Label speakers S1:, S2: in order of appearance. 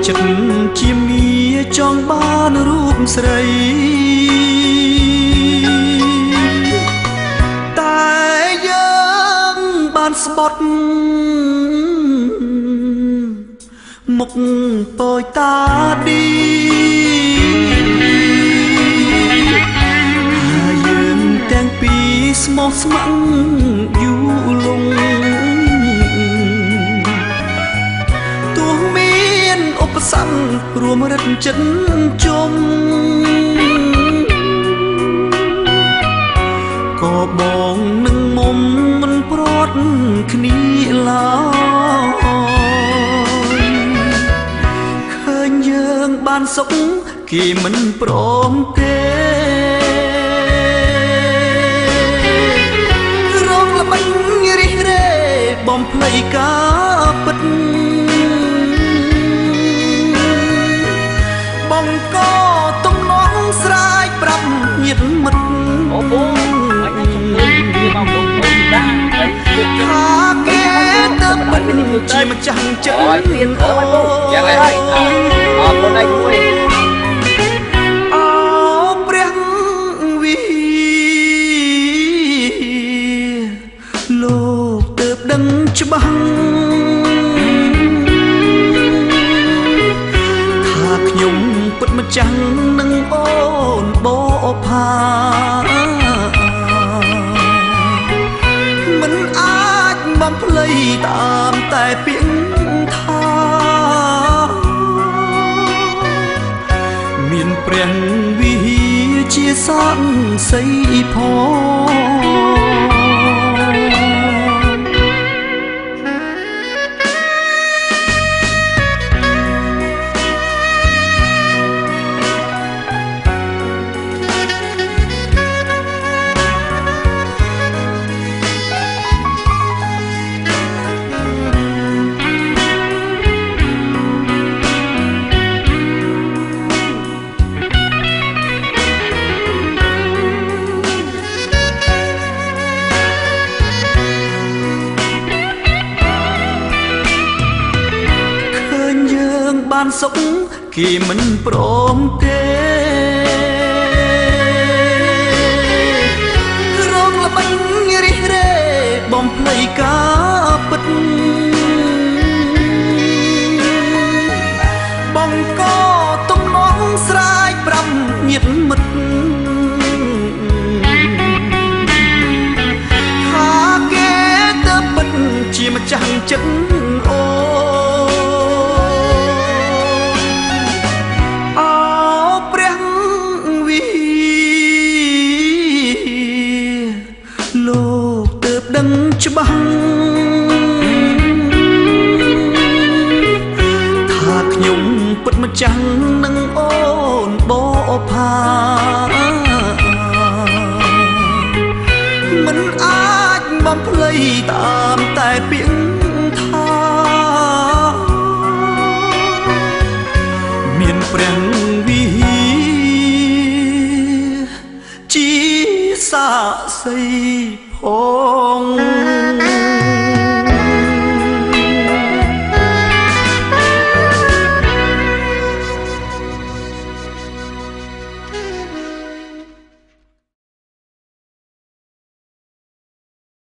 S1: ចិត្តជាមាចង់បានរូបស្រីតែយើងបានស្បត់មុខពយតាឌីហើយយើងទាំងពីរស្មោះស្ម័គ្រយូរលងទោះមានឧបសគ្គរួមរិទ្ធចិនជុំក៏បងនឹងមុំមិនព្រាត់គ្នាឡើយឃើញយើងបានសុខគេមិនព្រមទេរងល្បិចរិះរេបំភ្លៃការពិតបងក៏ទំនងស្រាយប្រាប់ញាតិមិត្តអូបូថាគេទៅពិតជាម្ចាស់ចិត្តអូយ៉ាងไรអរគុណឯងមួយអូព្រះវិលោកទៅដឹងច្បាស់ថាខ្ញុំពិតម្ចាស់នឹងអូនបោផាមិនអាចបំភ្លៃតាមតែពាក្យថាមានព្រះវិហារជាសង្ស័យផងបានសុខគេមិនព្រមទេរងល្បិចរិះរេបំភ្លៃការពិតបងក៏ទំនងស្រាយប្រាប់ញាតិមិត្តថាគេទៅពិតជាម្ចាស់ចិត្តអូដឹងច្បាស់ថាខ្ញុំពិតម្ចាស់នឹងអូនបោផាមិនអាចបំភ្លៃតាមតែពាក្យថាមានព្រះវិហារជាសាក្សីផង